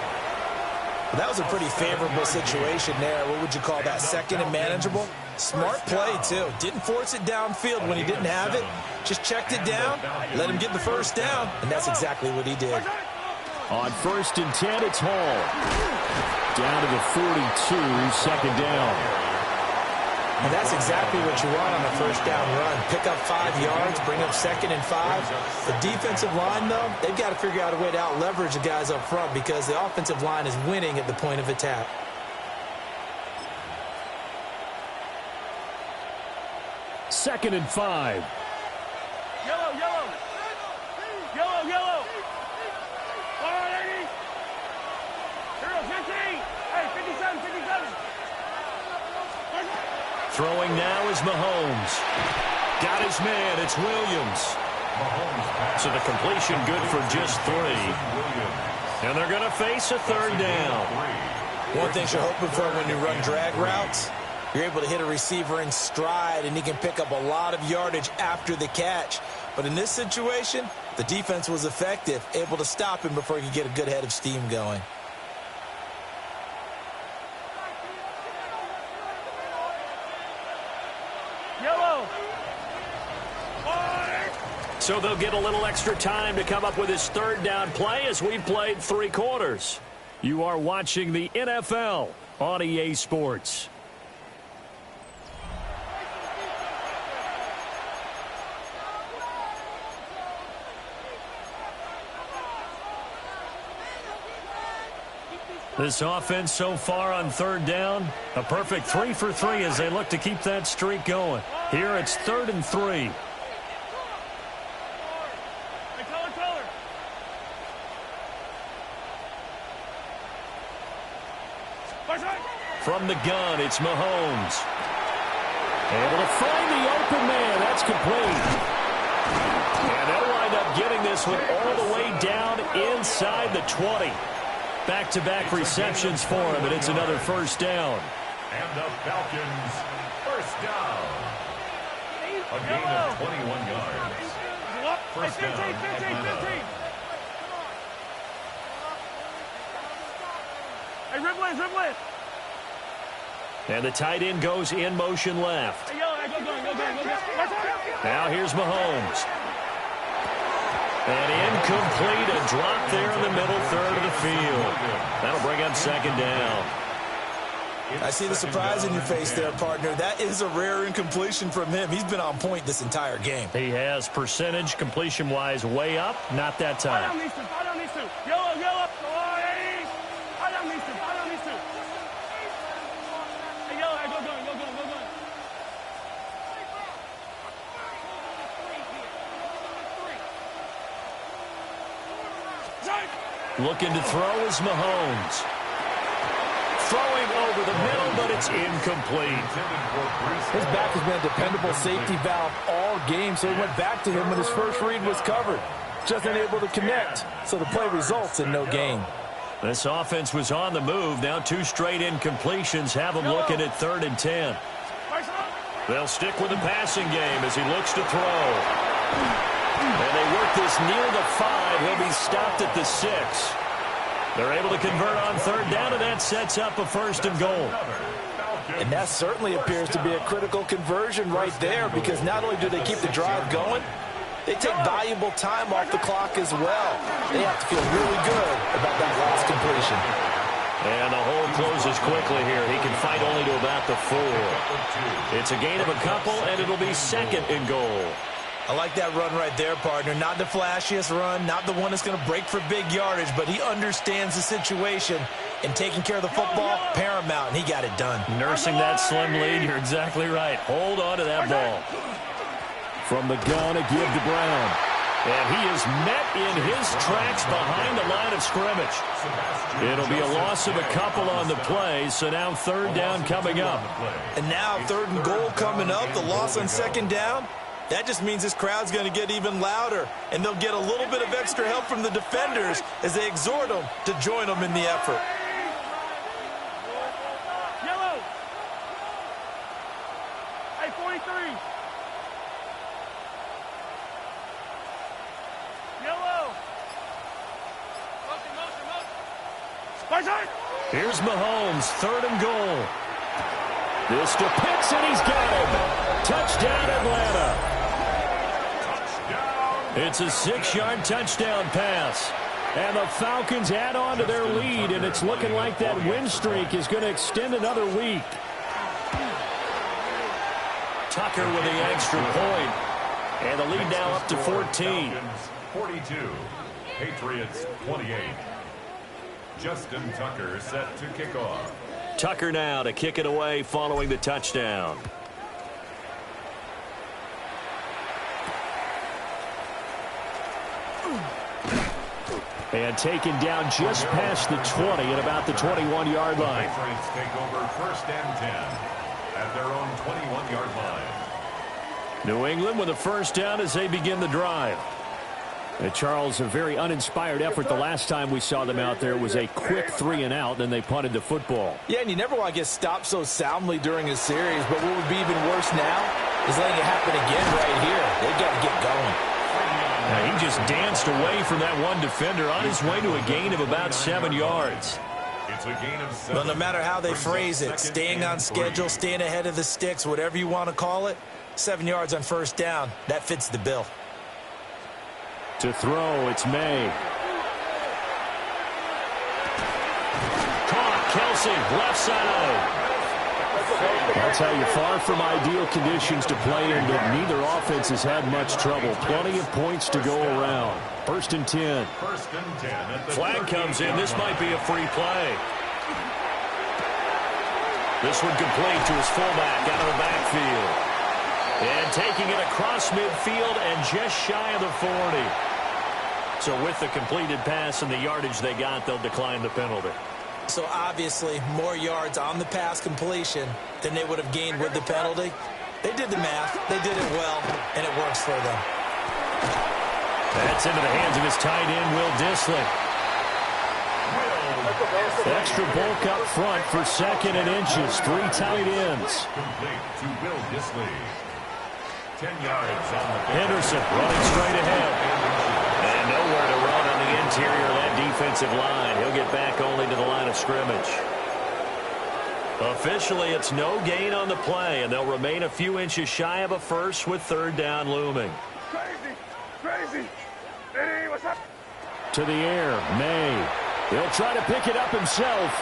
Well, that was a pretty favorable situation there. What would you call that? 2nd and manageable? Smart play, too. Didn't force it downfield when he didn't have it. Just checked it down, let him get the first down, and that's exactly what he did. On 1st and 10, it's Hall. Down to the 42, 2nd down. And that's exactly what you want on a first down run. Pick up 5 yards, bring up 2nd and 5. The defensive line, though, they've got to figure out a way to out-leverage the guys up front because the offensive line is winning at the point of attack. Second and 5. Yellow, yellow. Yellow, yellow. 180. 0-15. Hey, 57, 57. Throwing now is Mahomes. Got his man. It's Williams. So the completion good for just 3. And they're going to face a 3rd down. One thing you're hoping for when you run drag routes, you're able to hit a receiver in stride, and he can pick up a lot of yardage after the catch. But in this situation, the defense was effective, able to stop him before he could get a good head of steam going. Yellow. So they'll get a little extra time to come up with his 3rd down play as we've played 3 quarters. You are watching the NFL on EA Sports. This offense so far on 3rd down, a perfect 3 for 3 as they look to keep that streak going. Here it's 3rd and 3. From the gun, it's Mahomes. Able to find the open man. That's complete. And they'll wind up getting this one all the way down inside the 20. Back-to-back receptions for him, and it's another first down. And the Falcons, first down. A gain of 21 yards. First down. 15. Hey, rib left. And the tight end goes in motion left. Hey, yellow, go. Now here's Mahomes. And incomplete, a drop there in the middle third of the field. That'll bring up 2nd down. I see the surprise in your face there, partner. That is a rare incompletion from him. He's been on point this entire game. He has percentage completion-wise way up. Not that time. I don't need to. Yellow. I don't need to. Hey, yellow, go. Looking to throw is Mahomes. Throwing over the middle, but it's incomplete. His back has been a dependable safety valve all game, so he went back to him when his first read was covered. Just unable to connect, so the play results in no gain. This offense was on the move. Now 2 straight incompletions have him looking at 3rd and 10. They'll stick with the passing game as he looks to throw. And they work this near the 5. He'll be stopped at the 6. They're able to convert on 3rd down, and that sets up a 1st and goal. And that certainly appears to be a critical conversion right there, because not only do they keep the drive going, they take valuable time off the clock as well. They have to feel really good about that last completion. And the hole closes quickly here. He can fight only to about the 4. It's a gain of a couple, and it'll be second and goal. I like that run right there, partner. Not the flashiest run, not the one that's going to break for big yardage, but he understands the situation, and taking care of the football, paramount, and he got it done. Nursing that slim lead, you're exactly right. Hold on to that ball. From the gun, a give to Brown. And he is met in his tracks behind the line of scrimmage. It'll be a loss of a couple on the play, so now third down coming up. And now third and goal coming up, the loss on second down. That just means this crowd's going to get even louder, and they'll get a little bit of extra help from the defenders as they exhort them to join them in the effort. Yellow. Hey, 43. Yellow. Motion. Here's Mahomes, third and goal. This to Pitts, and he's got him. Touchdown, Atlanta. It's a 6-yard touchdown pass. And the Falcons add on to their lead, and it's looking like that win streak is going to extend another week. Tucker with the extra point. And the lead now up to 14. 42. Patriots 28. Justin Tucker set to kick off. Tucker now to kick it away following the touchdown. And taken down just past the 20 at about the 21-yard line. The Patriots take over first and 10 at their own 21-yard line. New England with a first down as they begin the drive. And Charles, a very uninspired effort the last time we saw them out there. It was a quick 3-and-out, then they punted the football. Yeah, and you never want to get stopped so soundly during a series, but what would be even worse now is letting it happen again right here. They've got to get going. Now, he just danced away from that one defender on his way to a gain of about 7 yards. It's a gain of 7. Well, no matter how they phrase it, staying on schedule, staying ahead of the sticks, whatever you want to call it, 7 yards on first down, that fits the bill. To throw, it's May. Caught, Kelsey, left side. That's how you're far from ideal conditions to play in, but neither offense has had much trouble. Plenty of points to go around. First and 10. First and 10 at the Flag comes in. This might be a free play. This one complete to his fullback out of the backfield. And taking it across midfield and just shy of the 40. So with the completed pass and the yardage they got, they'll decline the penalty. So obviously more yards on the pass completion than they would have gained with the penalty. They did the math. They did it well, and it works for them. That's into the hands of his tight end, Will Dissly. Extra bulk up front for second and inches. 3 tight ends. Complete to Will Dissly. 10 yards on the Henderson running straight ahead. And nowhere to run on the interior of that defensive line. He'll get back only to the line of scrimmage. Officially, it's no gain on the play, and they'll remain a few inches shy of a first with third down looming. Crazy. Hey, what's up? To the air, May. He'll try to pick it up himself.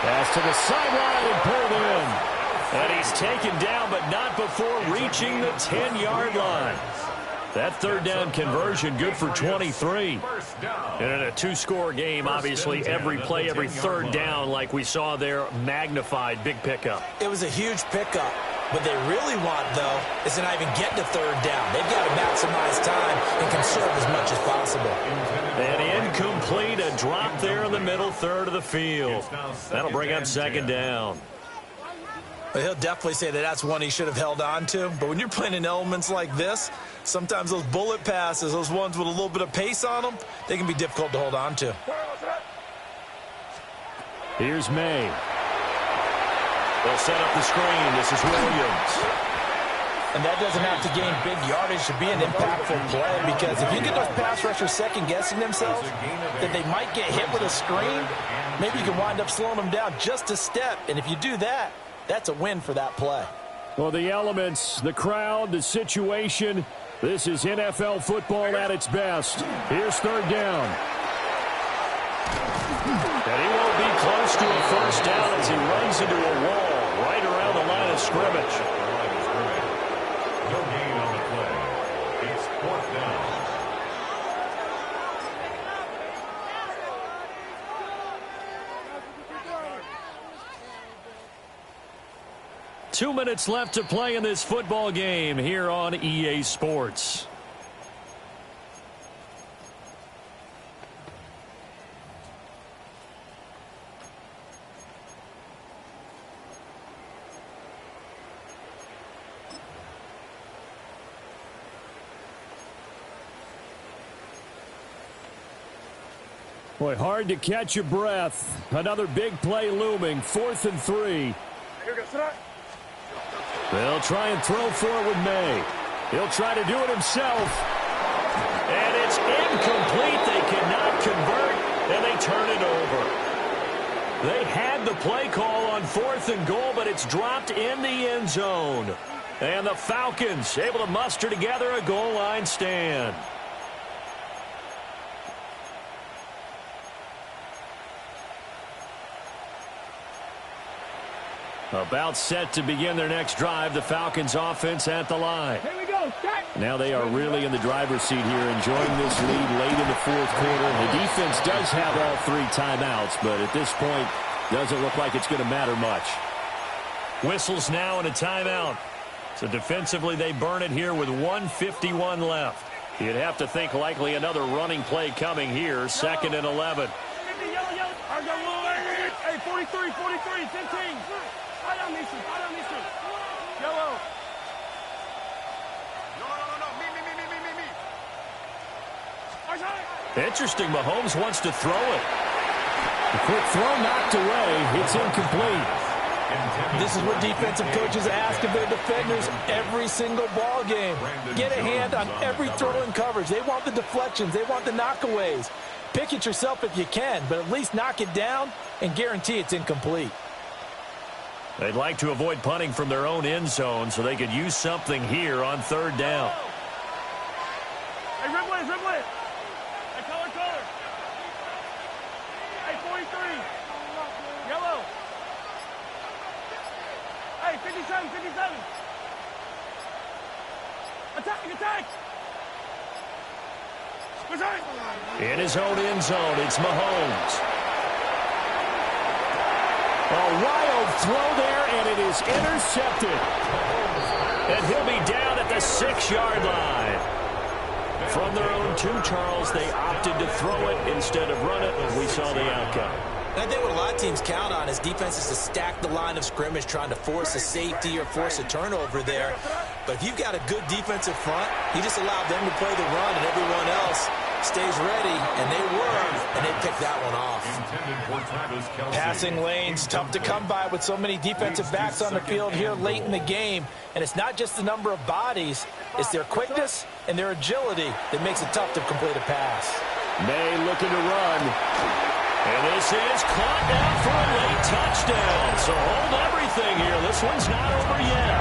Pass to the sideline and pulled in. And he's taken down, but not before reaching the 10-yard line. That third down conversion good for 23. And in a 2-score game, obviously, every play, every third down, like we saw there, magnified, big pickup. It was a huge pickup. What they really want, though, is to not even get to third down. They've got to maximize time and conserve as much as possible. And incomplete, a drop there in the middle third of the field. That'll bring up second down. But he'll definitely say that that's one he should have held on to. But when you're playing in elements like this, sometimes those bullet passes, those ones with a little bit of pace on them, they can be difficult to hold on to. Here's May. They'll set up the screen. This is Williams. And that doesn't have to gain big yardage to be an impactful play, because if you get those pass rushers second-guessing themselves, that they might get hit with a screen, maybe you can wind up slowing them down just a step. And if you do that, that's a win for that play. Well, the elements, the crowd, the situation, this is NFL football at its best. Here's third down. And he to a first down as he runs into a wall right around the line of scrimmage. No gain on the play. It's 4th down. 2 minutes left to play in this football game here on EA Sports. Boy, hard to catch your breath. Another big play looming. 4th and 3. They'll try and throw for it with May. He'll try to do it himself. And it's incomplete. They cannot convert, and they turn it over. They had the play call on 4th and goal, but it's dropped in the end zone. And the Falcons able to muster together a goal line stand. About set to begin their next drive. The Falcons offense at the line. Here we go. Now they are really in the driver's seat here, enjoying this lead late in the 4th quarter. The defense does have all 3 timeouts, but at this point, doesn't look like it's going to matter much. Whistles now and a timeout. So defensively, they burn it here with 1:51 left. You'd have to think likely another running play coming here. 2nd and 11. Hey, 43, 43, 15. Yellow. Interesting. Mahomes wants to throw it. The quick throw knocked away. It's incomplete. This is what defensive coaches ask of their defenders every single ball game. Get a hand on every throw in coverage. They want the deflections. They want the knockaways. Pick it yourself if you can, but at least knock it down and guarantee it's incomplete. They'd like to avoid punting from their own end zone so they could use something here on 3rd down. Hey, Ripley, Ripley. Hey, color. Hey, 43. Yellow. Hey, 57, 57. Attack. In his own end zone, it's Mahomes. A wild throw there, and it is intercepted. And he'll be down at the 6-yard line. From their own 2, Charles, they opted to throw it instead of run it. We saw the outcome. And I think what a lot of teams count on is defenses to stack the line of scrimmage, trying to force a safety or force a turnover there. But if you've got a good defensive front, you just allow them to play the run, and everyone else stays ready, and they were, and they picked that one off. Passing lanes, tough to come by with so many defensive backs on the field here late in the game. And it's not just the number of bodies, it's their quickness and their agility that makes it tough to complete a pass. May looking to run. And this is caught down for a late touchdown. So hold everything here. This one's not over yet.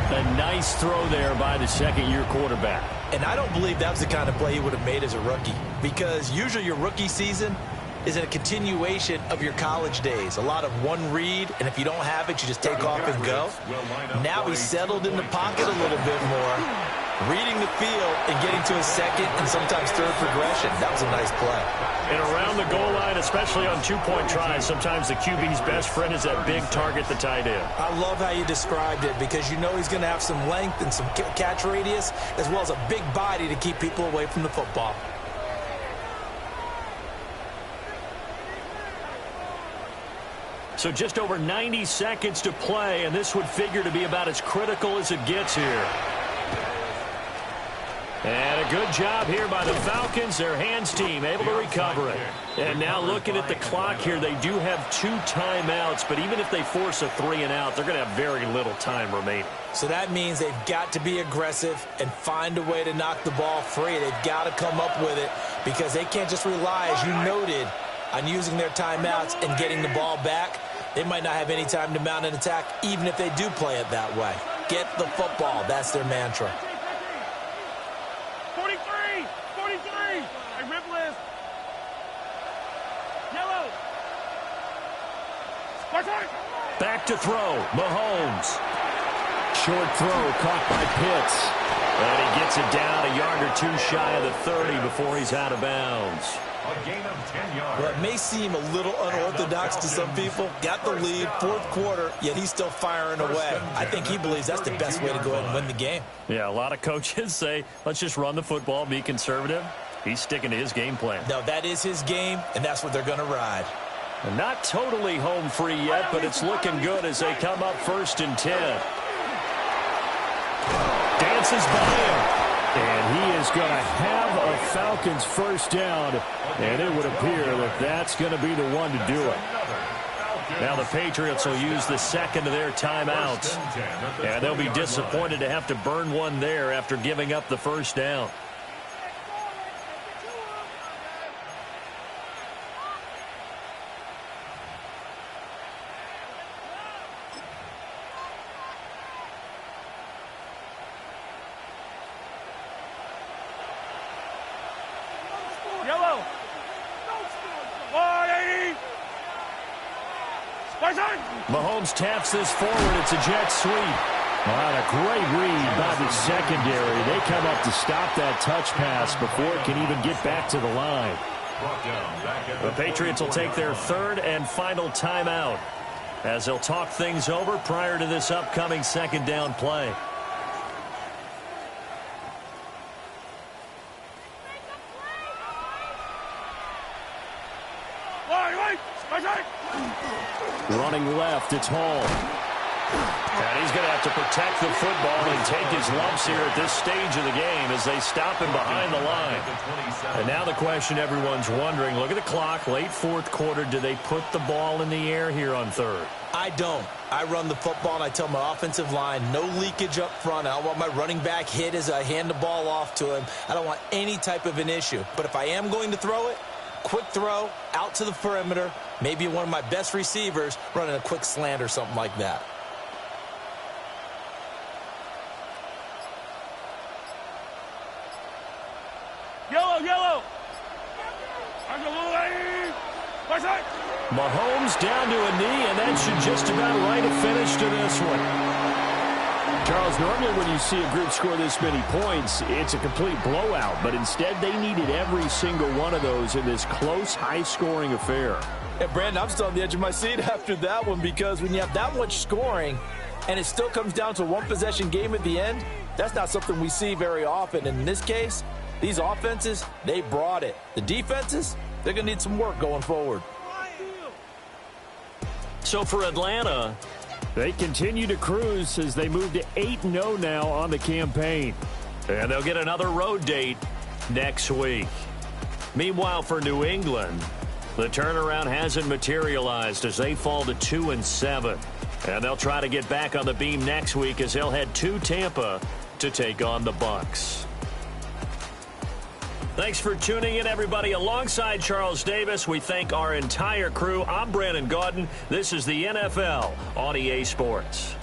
A nice throw there by the 2nd-year quarterback. And I don't believe that was the kind of play he would have made as a rookie, because usually your rookie season is a continuation of your college days. A lot of one read, and if you don't have it, you just take off and go. Now he's settled in the pocket a little bit more, reading the field and getting to his 2nd and sometimes 3rd progression. That was a nice play. And around the goal line, especially on 2-point tries, sometimes the QB's best friend is that big target, the tight end. I love how you described it, because you know he's going to have some length and some catch radius, as well as a big body to keep people away from the football. So just over 90 seconds to play, and this would figure to be about as critical as it gets here. And a good job here by the Falcons, their hands team, able to recover it. And now looking at the clock here, they do have 2 timeouts, but even if they force a 3-and-out, they're going to have very little time remaining. So that means they've got to be aggressive and find a way to knock the ball free. They've got to come up with it, because they can't just rely, as you noted, on using their timeouts and getting the ball back. They might not have any time to mount an attack, even if they do play it that way. Get the football. That's their mantra. 43! 43! Hey, rip list. Yellow. Back to throw, Mahomes. Short throw caught by Pitts. And he gets it down a yard or two shy of the 30 before he's out of bounds. A gain of 10 yards. Well, it may seem a little unorthodox to some people. Got the lead, fourth quarter, yet he's still firing away. I think he believes that's the best way to go ahead and win the game. Yeah, a lot of coaches say, let's just run the football, be conservative. He's sticking to his game plan. No, that is his game, and that's what they're going to ride. And not totally home free yet, but it's looking good as they come up 1st and 10. Dances by him. And he is going to have a Falcons first down, and it would appear that that's going to be the one to do it. Now the Patriots will use the second of their timeouts, and they'll be disappointed to have to burn one there after giving up the first down. Yellow. 180. Mahomes taps this forward. It's a jet sweep. A great read by the secondary. They come up to stop that touch pass before it can even get back to the line. The Patriots will take their third and final timeout as they'll talk things over prior to this upcoming second down play. Running left, it's Hall. And he's going to have to protect the football and take his lumps here at this stage of the game as they stop him behind the line. And now the question everyone's wondering, look at the clock, late fourth quarter, do they put the ball in the air here on third? I don't. I run the football, and I tell my offensive line, no leakage up front. I don't want my running back hit as I hand the ball off to him. I don't want any type of an issue. But if I am going to throw it, quick throw, out to the perimeter, maybe one of my best receivers running a quick slant or something like that. Yellow. Mahomes down to a knee, and that should just about write a finish to this one. Charles, normally when you see a group score this many points, it's a complete blowout. But instead, they needed every single one of those in this close, high-scoring affair. And, Brandon, I'm still on the edge of my seat after that one because when you have that much scoring and it still comes down to a one-possession game at the end, that's not something we see very often. And in this case, these offenses, they brought it. The defenses, they're going to need some work going forward. So for Atlanta, they continue to cruise as they move to 8-0 now on the campaign. And they'll get another road date next week. Meanwhile, for New England, the turnaround hasn't materialized as they fall to 2-7. And they'll try to get back on the beam next week as they'll head to Tampa to take on the Bucs. Thanks for tuning in, everybody. Alongside Charles Davis, we thank our entire crew. I'm Brandon Gaudin. This is the NFL on EA Sports.